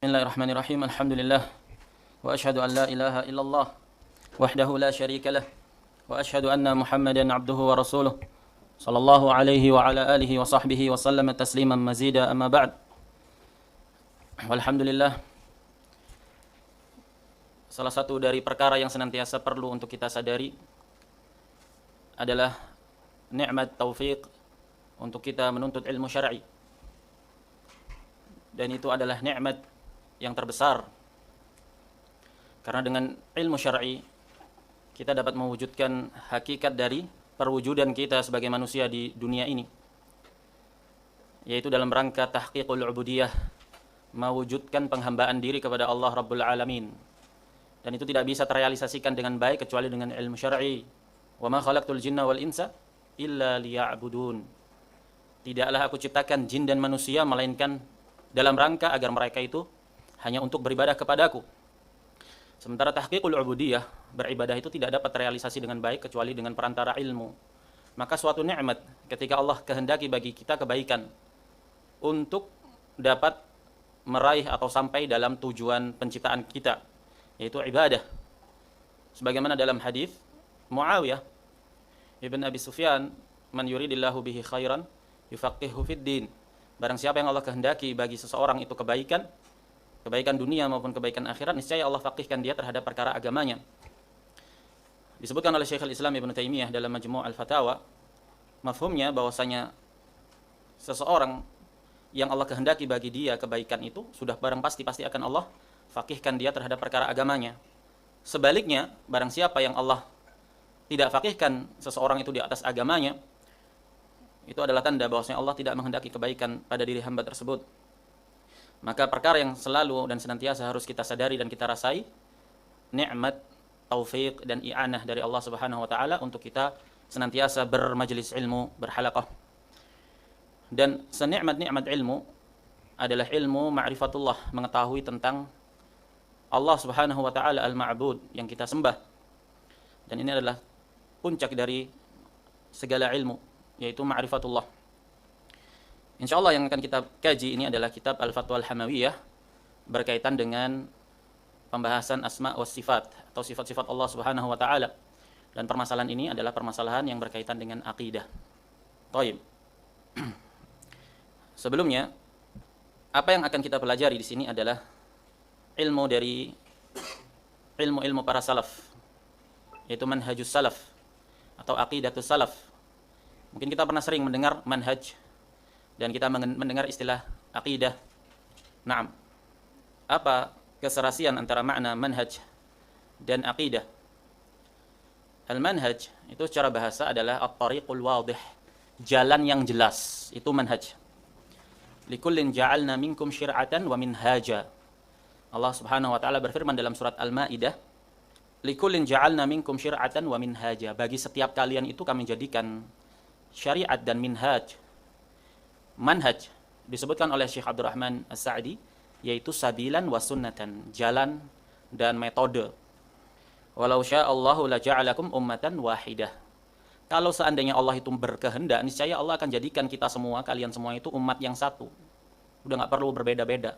Bismillahirrahmanirrahim. Alhamdulillah. Wa asyhadu an la ilaha illallah wahdahu la syarika lah. Wa asyhadu anna Muhammadan abduhu wa rasuluh. Sallallahu alaihi wa ala alihi wa sahbihi wa sallama tasliman mazida amma ba'd. Walhamdulillah. Salah satu dari perkara yang senantiasa perlu untuk kita sadari adalah nikmat taufiq untuk kita menuntut ilmu syar'i. Dan itu adalah nikmat yang terbesar. Karena dengan ilmu syar'i kita dapat mewujudkan hakikat dari perwujudan kita sebagai manusia di dunia ini, yaitu dalam rangka tahqiqul ubudiyah, mewujudkan penghambaan diri kepada Allah Rabbul Alamin. Dan itu tidak bisa terrealisasikan dengan baik kecuali dengan ilmu syar'i. Wa ma khalaqtul jinna wal insa illa liya'budun. Tidaklah aku ciptakan jin dan manusia melainkan dalam rangka agar mereka itu hanya untuk beribadah kepadaku. Sementara tahqiqul ubudiyah, beribadah itu tidak dapat terrealisasi dengan baik kecuali dengan perantara ilmu. Maka suatu nikmat ketika Allah kehendaki bagi kita kebaikan untuk dapat meraih atau sampai dalam tujuan penciptaan kita, yaitu ibadah. Sebagaimana dalam hadis Muawiyah ibn Abi Sufyan, man yuridillahu bihi khairan yufaqihu fid din. Barang siapa yang Allah kehendaki bagi seseorang itu kebaikan dunia maupun kebaikan akhirat, niscaya Allah faqihkan dia terhadap perkara agamanya. Disebutkan oleh Syekhul Islam Ibnu Taimiyah dalam Majmu' al-Fatawa, mafhumnya bahwasanya seseorang yang Allah kehendaki bagi dia kebaikan itu sudah barang pasti akan Allah faqihkan dia terhadap perkara agamanya. Sebaliknya, barang siapa yang Allah tidak faqihkan seseorang itu di atas agamanya, itu adalah tanda bahwasanya Allah tidak menghendaki kebaikan pada diri hamba tersebut. Maka perkara yang selalu dan senantiasa harus kita sadari dan kita rasai, nikmat taufik dan i'anah dari Allah Subhanahu wa taala untuk kita senantiasa bermajlis ilmu, berhalaqah. Dan senikmat-nikmat ilmu adalah ilmu ma'rifatullah, mengetahui tentang Allah Subhanahu wa taala al-ma'bud yang kita sembah. Dan ini adalah puncak dari segala ilmu, yaitu ma'rifatullah. Insyaallah yang akan kita kaji ini adalah kitab Al-Fatwa Al-Hamawiyah berkaitan dengan pembahasan asma wa sifat atau sifat-sifat Allah Subhanahu wa taala. Dan permasalahan ini adalah permasalahan yang berkaitan dengan akidah. Baik. Sebelumnya, apa yang akan kita pelajari di sini adalah ilmu dari ilmu-ilmu para salaf, yaitu manhajus salaf atau aqidatus salaf. Mungkin kita pernah sering mendengar manhaj dan kita mendengar istilah aqidah. Naam. Apa keserasian antara makna manhaj dan aqidah? Al-manhaj itu secara bahasa adalah at-tariqul wadih, jalan yang jelas, itu manhaj. Likullin ja'alna minkum syir'atan wa minhaja. Allah Subhanahu wa taala berfirman dalam surat Al-Maidah, likullin ja'alna minkum syir'atan wa minhaja. Bagi setiap kalian itu kami jadikan syariat dan minhaj. Manhaj disebutkan oleh Syekh Abdurrahman As-Sa'di, yaitu sabilan wa sunnatan, jalan dan metode. Walau sya'allahu la ja'alakum ummatan wahidah. Kalau seandainya Allah itu berkehendak, niscaya Allah akan jadikan kita semua, kalian semua itu umat yang satu. Udah enggak perlu berbeda-beda.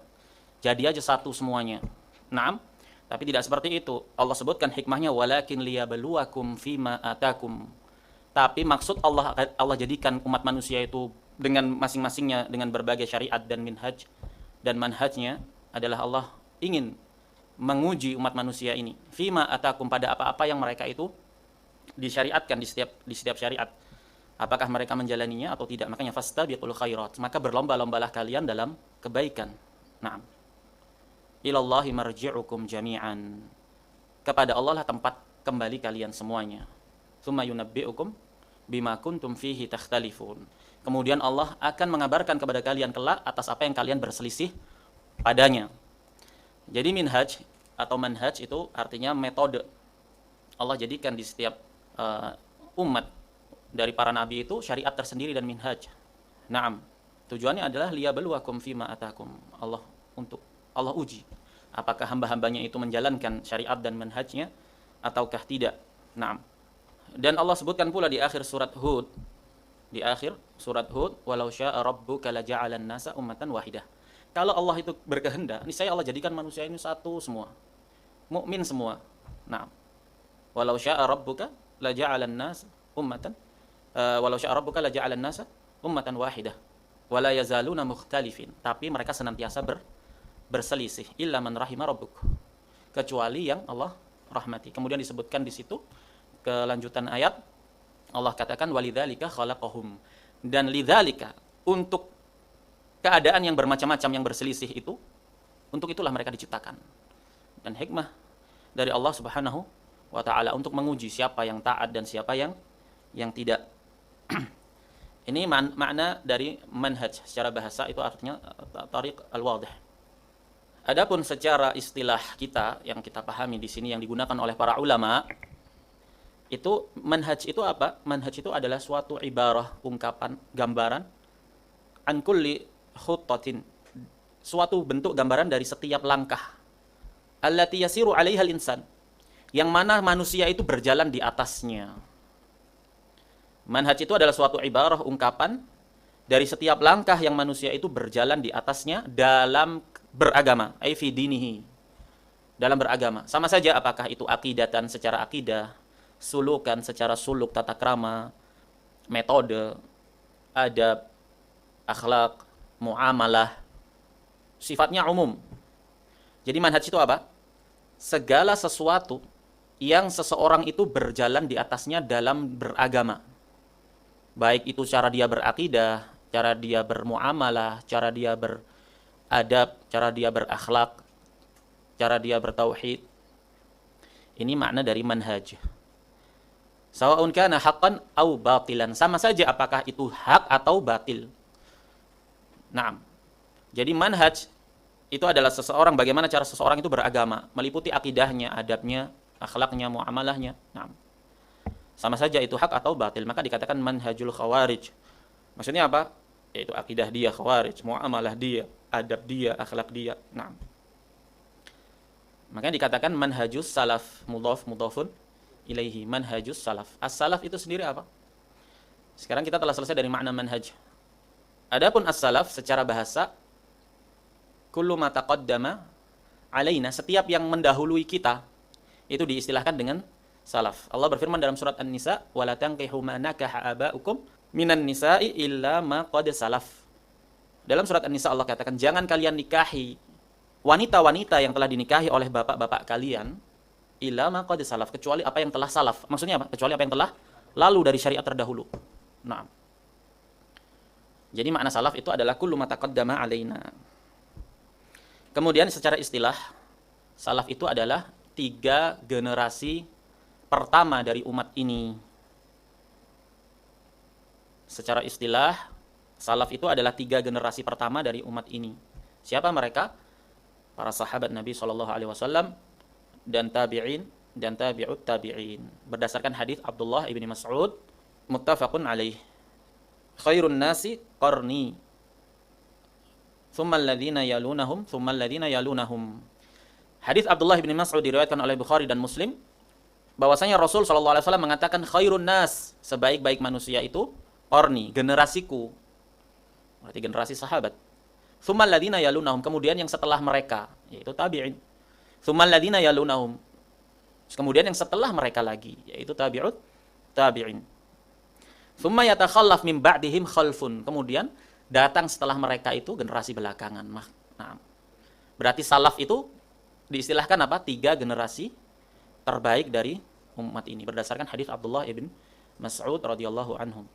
Jadi aja satu semuanya. Naam. Tapi tidak seperti itu. Allah sebutkan hikmahnya, walakin liyabluwakum fima atakum. Tapi maksud Allah jadikan umat manusia itu dengan masing-masingnya dengan berbagai syariat dan minhaj, dan manhajnya adalah Allah ingin menguji umat manusia ini fima atakum, pada apa-apa yang mereka itu disyariatkan di setiap syariat, apakah mereka menjalaninya atau tidak. Makanya fastabiqul khairat, maka berlomba-lombalah kalian dalam kebaikan. Naam. Ilallahi marji'ukum jami'an, kepada Allah lah tempat kembali kalian semuanya. Tsumma yunabbi'ukum bima kuntum fihi takhtalifun. Kemudian Allah akan mengabarkan kepada kalian kelak atas apa yang kalian berselisih padanya. Jadi minhaj atau manhaj itu artinya metode. Allah jadikan di setiap umat dari para nabi itu syariat tersendiri dan minhaj. Naam. Tujuannya adalah liyabluwakum fima atakum. Allah uji apakah hamba-hambanya itu menjalankan syariat dan manhajnya ataukah tidak. Naam. Dan Allah sebutkan pula di akhir surat Hud, walau syaa rabbuka laja'alan nasa ummatan wahidah. Kalau Allah itu berkehendak, niscaya Allah jadikan manusia ini satu semua, mukmin semua. Nah, walau syaa rabbuka la ja'alan nas ummatan walau syaa rabbuka la ja'alan nasa ummatan wahidah wala yazaluna mukhtalifin. Tapi mereka senantiasa berselisih illa man rahima rabbuk, kecuali yang Allah rahmati. Kemudian disebutkan di situ kelanjutan ayat, Allah katakan walidzalika khalaqahum, dan lidzalika, untuk keadaan yang bermacam-macam yang berselisih itu, untuk itulah mereka diciptakan. Dan hikmah dari Allah Subhanahu wa taala untuk menguji siapa yang taat dan siapa yang tidak. Ini makna dari manhaj secara bahasa, itu artinya tariq al-wadih. Adapun secara istilah kita yang kita pahami di sini yang digunakan oleh para ulama, itu manhaj itu apa? Manhaj itu adalah suatu ibarah, ungkapan, gambaran, an kulli khuttatin, suatu bentuk gambaran dari setiap langkah, allati yasiru 'alaiha al-insan, yang mana manusia itu berjalan di atasnya. Manhaj itu adalah suatu ibarah, ungkapan dari setiap langkah yang manusia itu berjalan di atasnya dalam beragama, ai fi dinihi, dalam beragama. Sama saja apakah itu akidatan secara akidah, sulukan secara suluk, tata krama, metode, adab, akhlak, muamalah, sifatnya umum. Jadi manhaj itu apa? Segala sesuatu yang seseorang itu berjalan di atasnya dalam beragama. Baik itu cara dia berakidah, cara dia bermuamalah, cara dia beradab, cara dia berakhlak, cara dia bertauhid. Ini makna dari manhaj. Sawa'un kana haqqan au batilan, sama saja apakah itu hak atau batil. Naam. Jadi manhaj itu adalah seseorang, bagaimana cara seseorang itu beragama, meliputi akidahnya, adabnya, akhlaknya, muamalahnya. Naam. Sama saja itu hak atau batil, maka dikatakan manhajul khawarij. Maksudnya apa? Yaitu akidah dia khawarij, muamalah dia, adab dia, akhlak dia. Naam. Makanya dikatakan manhajus salaf, mudhafun ilaihi, manhajus salaf. As-salaf itu sendiri apa? Sekarang kita telah selesai dari makna manhaj. Adapun as-salaf secara bahasa, kullu ma taqaddama alaina, setiap yang mendahului kita itu diistilahkan dengan salaf. Allah berfirman dalam surat An-Nisa, wala tanqihu ma nakaha aba'ukum minan nisa'i illa ma qad salaf. Dalam surat An-Nisa Allah katakan, jangan kalian nikahi wanita-wanita yang telah dinikahi oleh bapak-bapak kalian illa ma qad salaf, kecuali apa yang telah salaf. Maksudnya apa? Kecuali apa yang telah lalu dari syariat terdahulu. Nah, jadi makna salaf itu adalah kullu ma taqaddama alaina. Kemudian secara istilah, salaf itu adalah 3 generasi pertama dari umat ini. Secara istilah, salaf itu adalah 3 generasi pertama dari umat ini. Siapa mereka? Para sahabat Nabi SAW dan tabi'in dan tabi'ut tabi'in. Berdasarkan hadis Abdullah ibni Mas'ud, muttafaqun alaih. Khairun nasi qarni, thumma alladhina yalunahum, thumma alladhina yalunahum. Hadis Abdullah bin Mas'ud diriwayatkan oleh Bukhari dan Muslim, bahwasanya Rasul SAW mengatakan khairun nas, sebaik-baik manusia itu qarni, generasiku. Berarti generasi sahabat. Thumma alladhina yalunahum, kemudian yang setelah mereka, yaitu tabi'in. Thumma alladhina yalunahum, kemudian yang setelah mereka lagi, yaitu tabi'ut tabi'in. Thumma yatakhallaf min ba'dihim khalfun, kemudian datang setelah mereka itu generasi belakangan. Nah, berarti salaf itu diistilahkan apa? 3 generasi terbaik dari umat ini berdasarkan hadis Abdullah ibn Mas'ud radhiyallahu anhum.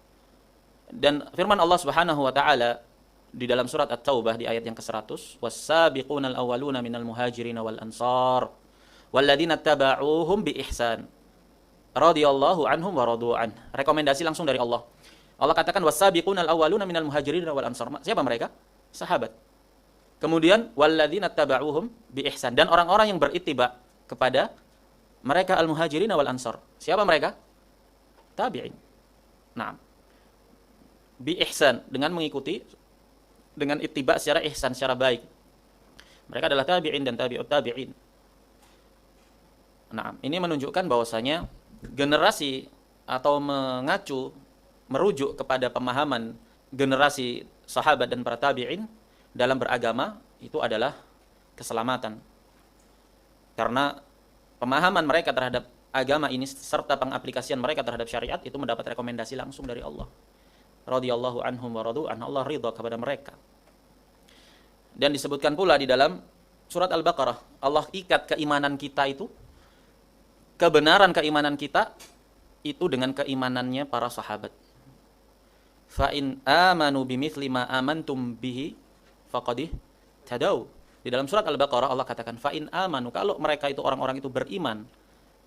Dan firman Allah Subhanahu wa taala di dalam surat At-Taubah di ayat yang ke-100, was-sabiqunal awwaluna minal muhajirin wal ansar walladzina tabauhum bi ihsan radhiyallahu anhum wa radu an. Rekomendasi langsung dari Allah. Allah katakan was-sabiqunal awwaluna minal muhajirin wal ansar. Siapa mereka? Sahabat. Kemudian walladzina tabauhum bi ihsan, dan orang-orang yang berittiba kepada mereka al-muhajirin wal ansar. Siapa mereka? Tabi'in. Nah, bi ihsan, dengan mengikuti, dengan ittiba secara ihsan, secara baik. Mereka adalah tabi'in dan tabi'ut tabi'in. Nah, ini menunjukkan bahwasanya generasi atau mengacu, merujuk kepada pemahaman generasi sahabat dan para tabi'in dalam beragama itu adalah keselamatan. Karena pemahaman mereka terhadap agama ini serta pengaplikasian mereka terhadap syariat itu mendapat rekomendasi langsung dari Allah. Radhiyallahu anhum wa radu an, Allah ridha kepada mereka. Dan disebutkan pula di dalam surat Al-Baqarah, Allah ikat keimanan kita itu, kebenaran keimanan kita itu dengan keimanannya para sahabat. Fa in amanu bimithli ma amantum bihi faqad tadau. Di dalam surat Al-Baqarah Allah katakan fa in amanu, kalau mereka itu orang-orang itu beriman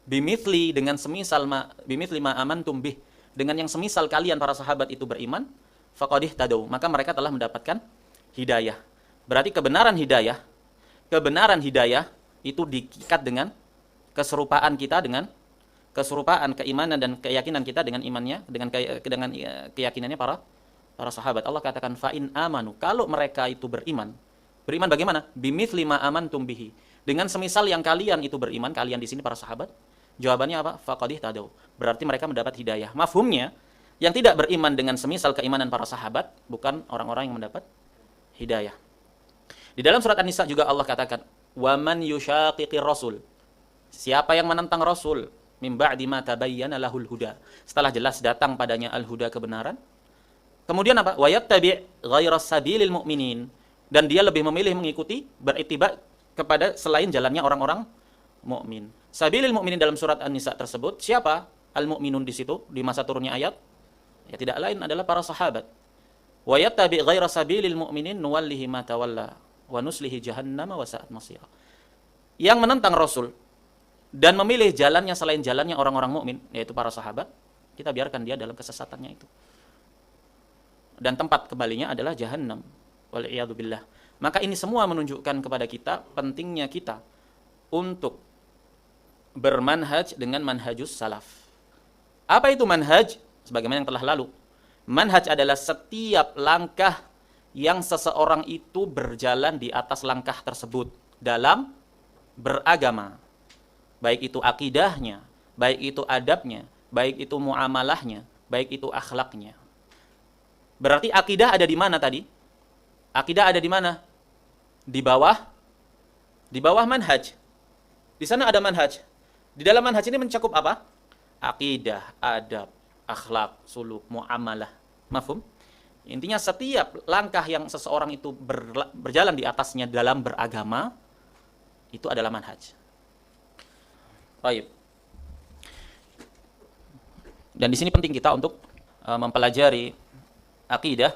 bimithli, dengan semisal bimithli ma amantum bih, dengan yang semisal kalian para sahabat itu beriman, faqad tadau, maka mereka telah mendapatkan hidayah. Berarti kebenaran hidayah itu diikat dengan keserupaan kita, dengan keserupaan keimanan dan keyakinan kita dengan imannya, dengan keyakinannya para sahabat. Allah katakan fa in amanu, kalau mereka itu beriman bagaimana? Bimithli ma amantum bihi, dengan semisal yang kalian itu beriman, kalian di sini para sahabat. Jawabannya apa? Faqad tadau, berarti mereka mendapat hidayah. Mafhumnya, yang tidak beriman dengan semisal keimanan para sahabat bukan orang-orang yang mendapat hidayah. Di dalam surat An-Nisa juga Allah katakan, wa man yushaqiqir rasul, siapa yang menentang Rasul, min ba'di ma tabayyana lahul huda, setelah jelas datang padanya al-huda, kebenaran. Kemudian apa? Wa yattabi' ghairas sabilil mu'minin, dan dia lebih memilih mengikuti, berittiba kepada selain jalannya orang-orang mukmin. Sabilil mu'minin dalam surat An-Nisa tersebut, siapa al-mu'minun di situ di masa turunnya ayat? Ya tidak lain adalah para sahabat. Wa yattabi' ghairas sabilil mu'minin nuwallihi ma tawalla wa nuslihi jahannama wa sa'at masira. Yang menentang Rasul dan memilih jalannya selain jalannya orang-orang mukmin, yaitu para sahabat, kita biarkan dia dalam kesesatannya itu. Dan tempat kembalinya adalah jahannam. Wal iyadu billah. Maka ini semua menunjukkan kepada kita pentingnya kita untuk bermanhaj dengan manhajus salaf. Apa itu manhaj? Sebagaimana yang telah lalu. Manhaj adalah setiap langkah yang seseorang itu berjalan di atas langkah tersebut dalam beragama. Baik itu akidahnya, baik itu adabnya, baik itu muamalahnya, baik itu akhlaknya. Berarti akidah ada di mana tadi? Akidah ada di mana? Di bawah manhaj. Di sana ada manhaj. Di dalam manhaj ini mencakup apa? Akidah, adab, akhlak, suluk, muamalah. Mafhum? Intinya setiap langkah yang seseorang itu berjalan di atasnya dalam beragama, itu adalah manhaj. Baik. Dan di sini penting kita untuk mempelajari akidah,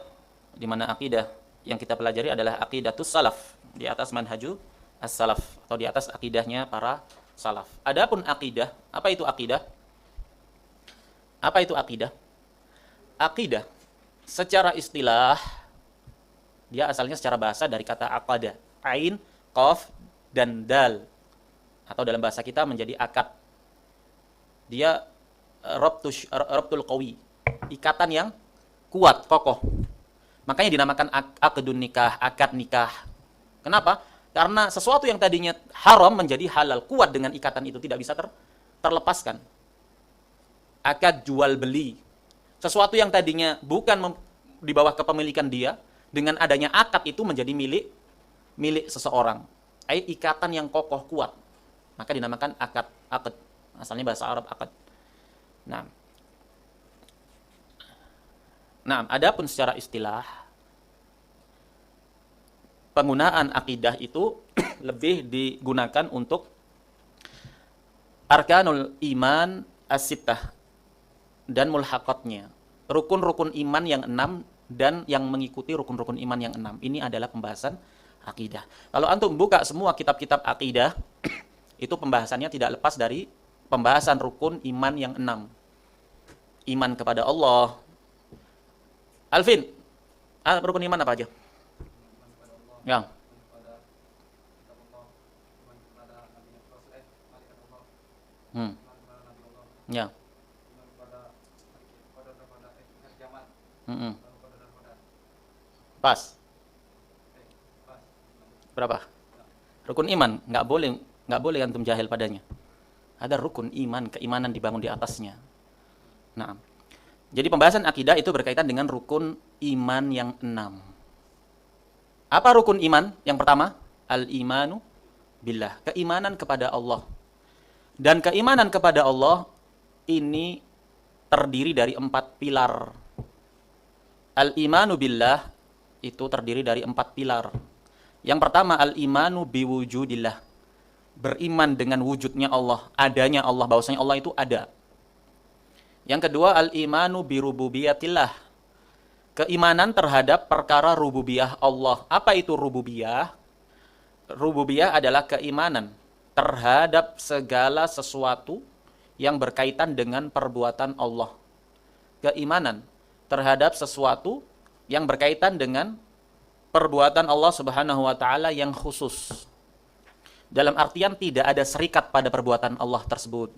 di mana akidah yang kita pelajari adalah aqidatus salaf, di atas manhaju as-salaf, atau di atas akidahnya para salaf. Adapun akidah, apa itu akidah? Apa itu akidah? Akidah secara istilah dia asalnya secara bahasa dari kata aqada, ain, qaf dan dal, atau dalam bahasa kita menjadi akad. Dia rabtul qawi, ikatan yang kuat, kokoh. Makanya dinamakan akdun nikah, akad nikah. Kenapa? Karena sesuatu yang tadinya haram menjadi halal, kuat dengan ikatan itu, tidak bisa terlepaskan. Akad jual beli. Sesuatu yang tadinya bukan di bawah kepemilikan dia, dengan adanya akad itu menjadi milik seseorang. Ikatan yang kokoh, kuat. Maka dinamakan akad. Asalnya bahasa Arab akad. Nah, adapun secara istilah, penggunaan akidah itu lebih digunakan untuk arkanul iman as-sittah dan mulhaqatnya. Rukun-rukun iman yang 6 dan yang mengikuti rukun-rukun iman yang 6. Ini adalah pembahasan akidah. Kalau antum buka semua kitab-kitab akidah, itu pembahasannya tidak lepas dari pembahasan rukun iman yang 6. Iman kepada Allah. Alvin, rukun iman apa aja? Yang Ya. Pas. Berapa? Rukun iman, nggak boleh antum jahil padanya. Ada rukun iman, keimanan dibangun di atasnya. Nah, jadi pembahasan akidah itu berkaitan dengan rukun iman yang 6. Apa rukun iman? Yang pertama, al-imanu billah, keimanan kepada Allah. Dan keimanan kepada Allah ini terdiri dari 4 pilar. Al-imanu billah itu terdiri dari 4 pilar. Yang pertama, al-imanu biwujudillah, beriman dengan wujudnya Allah, adanya Allah, bahwasanya Allah itu ada. Yang kedua, al-imanu birububiyatillah, keimanan terhadap perkara rububiyah Allah. Apa itu rububiyah? Rububiyah adalah keimanan terhadap segala sesuatu yang berkaitan dengan perbuatan Allah. Keimanan terhadap sesuatu yang berkaitan dengan perbuatan Allah Subhanahu wa taala yang khusus. Dalam artian tidak ada serikat pada perbuatan Allah tersebut.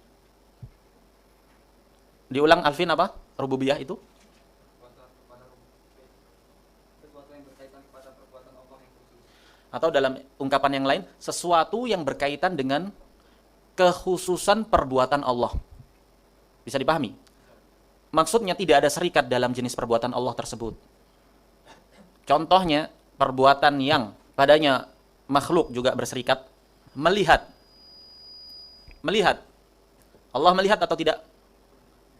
Diulang Alvin, apa? Rububiyah itu? Atau dalam ungkapan yang lain, sesuatu yang berkaitan dengan kekhususan perbuatan Allah. Bisa dipahami? Maksudnya tidak ada serikat dalam jenis perbuatan Allah tersebut. Contohnya, perbuatan yang padanya makhluk juga berserikat, melihat. Melihat. Allah melihat atau tidak?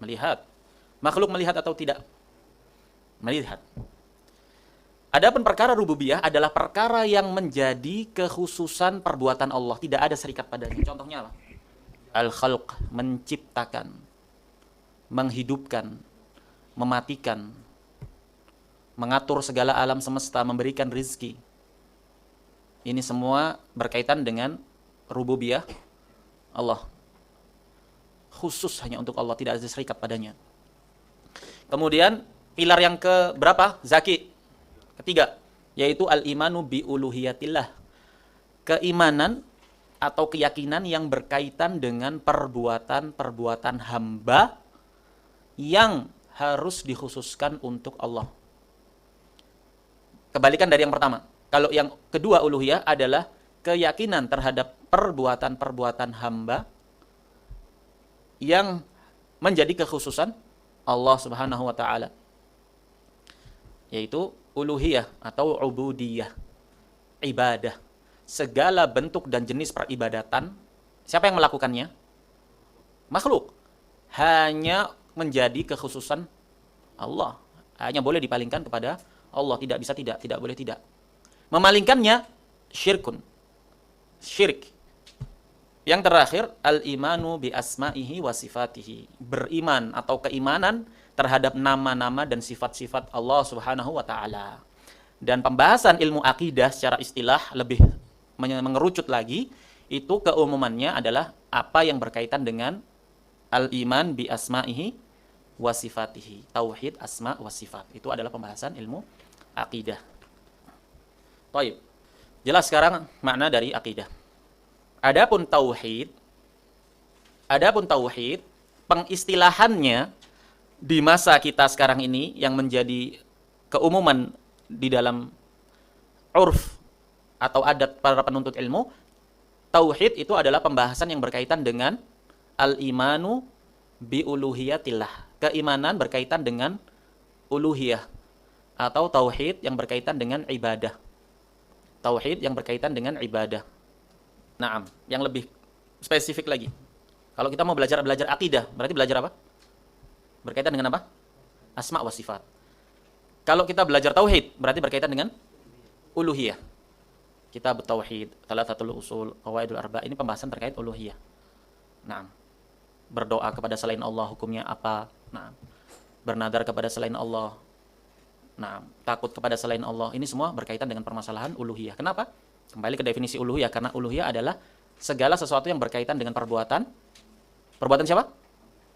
Melihat. Makhluk melihat atau tidak? Melihat. Adapun perkara rububiyah adalah perkara yang menjadi kekhususan perbuatan Allah, tidak ada serikat padanya. Contohnya apa? Al-khalq, menciptakan, menghidupkan, mematikan, mengatur segala alam semesta, memberikan rizki. Ini semua berkaitan dengan rububiyah Allah. Khusus hanya untuk Allah, tidak ada serikat padanya. Kemudian pilar yang ke berapa? Zaki. Ketiga, yaitu al-imanu bi uluhiyatillah. Keimanan atau keyakinan yang berkaitan dengan perbuatan-perbuatan hamba yang harus dikhususkan untuk Allah. Kebalikan dari yang pertama. Kalau yang kedua uluhiyah adalah keyakinan terhadap perbuatan-perbuatan hamba yang menjadi kekhususan Allah Subhanahu wa taala. Yaitu uluhiyah atau ubudiyah, ibadah. Segala bentuk dan jenis peribadatan, siapa yang melakukannya? Makhluk. Hanya menjadi kekhususan Allah. Hanya boleh dipalingkan kepada Allah, tidak bisa tidak boleh tidak. Memalingkannya syirkun. Syirik. Yang terakhir, al-imanu bi asma'ihi wa sifatihi. Beriman atau keimanan terhadap nama-nama dan sifat-sifat Allah Subhanahu wa taala. Dan pembahasan ilmu akidah secara istilah lebih mengerucut lagi, itu keumumannya adalah apa yang berkaitan dengan al-iman bi asma'ihi wa sifatihi. Tauhid asma wa sifat. Itu adalah pembahasan ilmu akidah. Baik. Jelas sekarang makna dari akidah. Adapun tauhid, pengistilahannya di masa kita sekarang ini yang menjadi keumuman di dalam urf atau adat para penuntut ilmu, tauhid itu adalah pembahasan yang berkaitan dengan al-imanu bi uluhiyatillah. Keimanan berkaitan dengan uluhiyah atau tauhid yang berkaitan dengan ibadah. Tauhid yang berkaitan dengan ibadah. Naam, yang lebih spesifik lagi. Kalau kita mau belajar akidah, berarti belajar apa? Berkaitan dengan apa? Asma wa sifat. Kalau kita belajar tauhid, berarti berkaitan dengan uluhiyah. Kitab tauhid, Thalathatul Usul, Qawaidul Arba, ini pembahasan terkait uluhiyah. Naam. Berdoa kepada selain Allah hukumnya apa? Naam. Bernadar kepada selain Allah. Naam. Takut kepada selain Allah. Ini semua berkaitan dengan permasalahan uluhiyah. Kenapa? Kembali ke definisi uluhiyah, karena uluhiyah adalah segala sesuatu yang berkaitan dengan perbuatan siapa?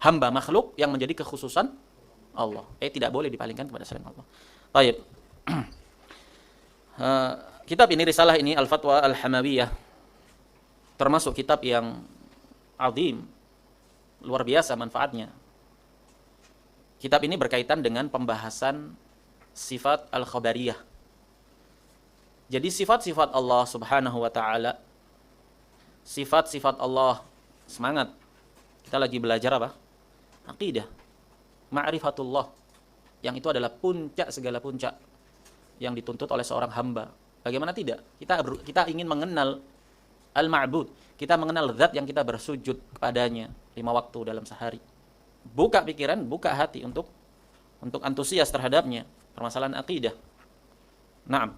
Hamba, makhluk yang menjadi kekhususan Allah. Tidak boleh dipalingkan kepada selain Allah. Baik. Kitab ini, risalah ini, Al-Fatwa Al-Hamawiyah, termasuk kitab yang azim, luar biasa manfaatnya. Kitab ini berkaitan dengan pembahasan sifat al-khabariyah. Jadi sifat-sifat Allah Subhanahu wa taala, sifat-sifat Allah, semangat. Kita lagi belajar apa? Aqidah. Ma'rifatullah. Yang itu adalah puncak segala puncak yang dituntut oleh seorang hamba. Bagaimana tidak? Kita ingin mengenal al-ma'bud. Kita mengenal zat yang kita bersujud kepadanya 5 waktu dalam sehari. Buka pikiran, buka hati untuk antusias terhadapnya. Permasalahan akidah. Naam.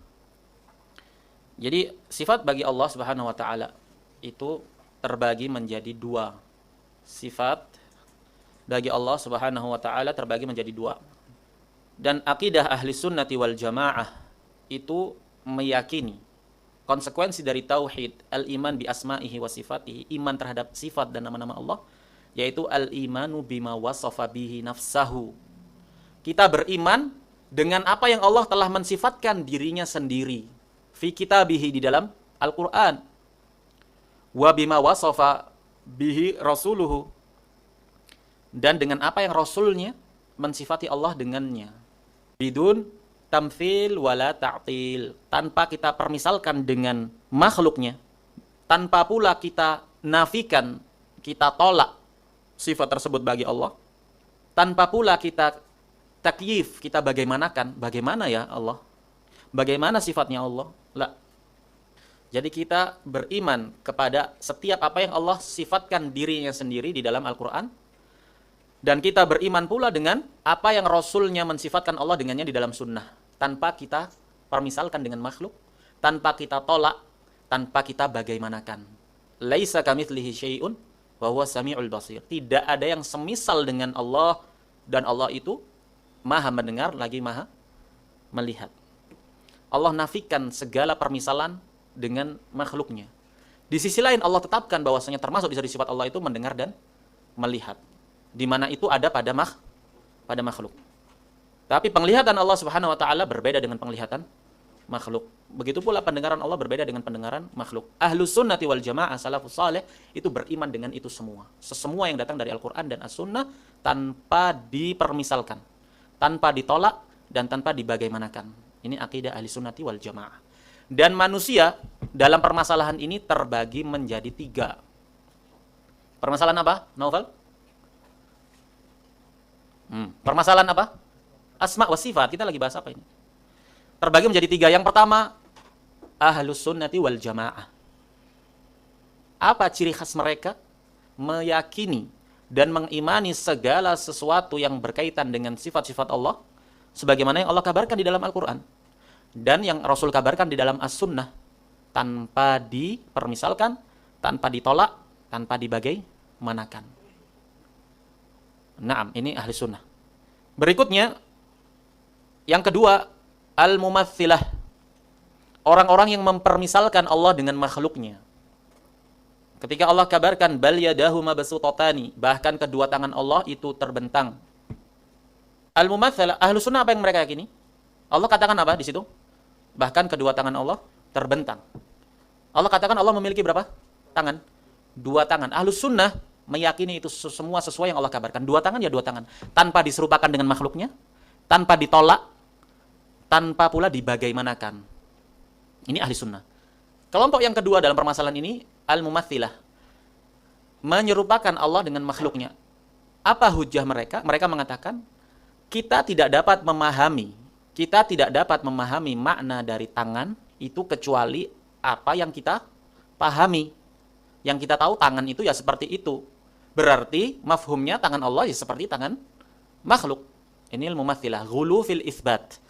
Jadi sifat bagi Allah Subhanahu wa taala itu terbagi menjadi 2. Sifat bagi Allah Subhanahu wa taala terbagi menjadi 2. Dan akidah ahli sunnati wal jamaah itu meyakini konsekuensi dari tauhid al-iman bi asma'ihi wa sifatihi, iman terhadap sifat dan nama-nama Allah, yaitu al-imanu bima wasafa bihi nafsahu. Kita beriman dengan apa yang Allah telah mensifatkan dirinya sendiri fi kitabihi, di dalam Al-Qur'an, wa bima wasafa bihi rasuluhu, dan dengan apa yang rasulnya mensifati Allah dengannya, bidun tamthil wala ta'til, tanpa kita permisalkan dengan makhluknya, tanpa pula kita nafikan, kita tolak sifat tersebut bagi Allah, tanpa pula kita takyif, kita bagaimanakan, bagaimana ya Allah, bagaimana sifatnya Allah. La. Jadi kita beriman kepada setiap apa yang Allah sifatkan dirinya sendiri di dalam Al-Quran, dan kita beriman pula dengan apa yang Rasulnya mensifatkan Allah dengannya di dalam sunnah, tanpa kita permisalkan dengan makhluk, tanpa kita tolak, tanpa kita bagaimanakan. Laisa kamitslihi syai'un wa huwa samiul basir. Tidak ada yang semisal dengan Allah, dan Allah itu maha mendengar lagi maha melihat. Allah nafikan segala permisalan dengan makhluknya. Di sisi lain Allah tetapkan bahwasanya termasuk dari sifat Allah itu mendengar dan melihat, di mana itu ada pada makhluk. Tapi penglihatan Allah Subhanahu wa taala berbeda dengan penglihatan makhluk. Begitu pula pendengaran Allah berbeda dengan pendengaran makhluk. Ahlus sunnati wal jamaah salafus saleh itu beriman dengan itu semua. Sesemua yang datang dari Al-Qur'an dan As-Sunnah tanpa dipermisalkan, tanpa ditolak, dan tanpa dibagaimanakan. Ini akidah ahli sunnati wal jamaah. Dan manusia dalam permasalahan ini terbagi menjadi 3. Permasalahan apa, Naufal? Permasalahan apa? Asma wa sifat. Kita lagi bahas apa ini? Terbagi menjadi 3. Yang pertama, ahlus sunnati wal jamaah. Apa ciri khas mereka? Meyakini dan mengimani segala sesuatu yang berkaitan dengan sifat-sifat Allah sebagaimana yang Allah kabarkan di dalam Al-Quran dan yang Rasul kabarkan di dalam As-Sunnah, tanpa dipermisalkan, tanpa ditolak, tanpa dibagaimanakan. Naam, ini ahli sunnah. Berikutnya, yang kedua, al-mumatsilah, orang-orang yang mempermisalkan Allah dengan makhluknya. Ketika Allah kabarkan bal yadahu mabsutatani, bahkan kedua tangan Allah itu terbentang. Al-mumatsilah, ahlu sunnah apa yang mereka yakini? Allah katakan apa di situ? Bahkan kedua tangan Allah terbentang. Allah katakan Allah memiliki berapa tangan? 2 tangan. Ahlu sunnah meyakini itu semua sesuai yang Allah kabarkan. 2 tangan ya 2 tangan. Tanpa diserupakan dengan makhluknya, tanpa ditolak, tanpa pula dibagaimanakan. Ini ahli sunnah. Kelompok yang kedua dalam permasalahan ini, al-mumatsilah, menyerupakan Allah dengan makhluknya. Apa hujah mereka? Mereka mengatakan, kita tidak dapat memahami makna dari tangan itu kecuali apa yang kita pahami. Yang kita tahu tangan itu ya seperti itu. Berarti mafhumnya tangan Allah ya seperti tangan makhluk. Ini al-mumatsilah, ghulu fil itsbat.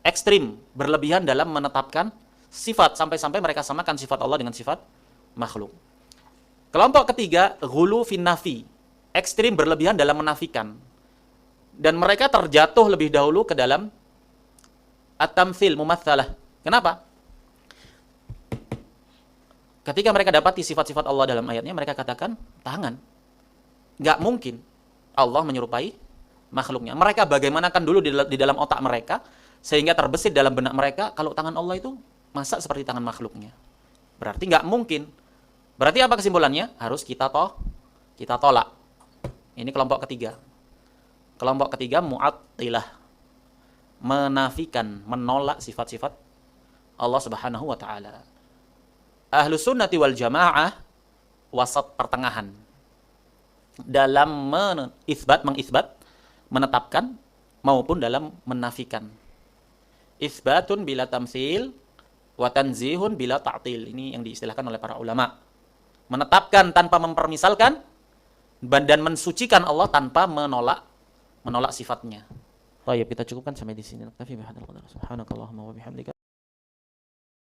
Ekstrim, berlebihan dalam menetapkan sifat, sampai-sampai mereka samakan sifat Allah dengan sifat makhluk. Kelompok ketiga, ghulu fin nafi. Ekstrim, berlebihan dalam menafikan. Dan mereka terjatuh lebih dahulu ke dalam at-tamtsil, mumatsalah. Kenapa? Ketika mereka dapati sifat-sifat Allah dalam ayatnya, mereka katakan tangan. Nggak mungkin Allah menyerupai makhluknya. Mereka bagaimanakan dulu di dalam otak mereka, sehingga terbesit dalam benak mereka, kalau tangan Allah itu masa seperti tangan makhluknya. Berarti nggak mungkin. Berarti apa kesimpulannya? Harus kita tolak. Ini kelompok ketiga. Kelompok ketiga, mu'attilah, menafikan, menolak sifat-sifat Allah Subhanahu wa taala. Ahlus sunnati wal jamaah wasat, pertengahan dalam mengisbat, menetapkan maupun dalam menafikan. Isbatun bila tamtsil wa tanzihun bila ta'til. Ini yang diistilahkan oleh para ulama. Menetapkan tanpa mempermisalkan dan mensucikan Allah tanpa menolak sifatnya. Baik, kita cukupkan sampai di sini. Naktafi bihadzal qadar. Subhanakallahumma wa bihamdika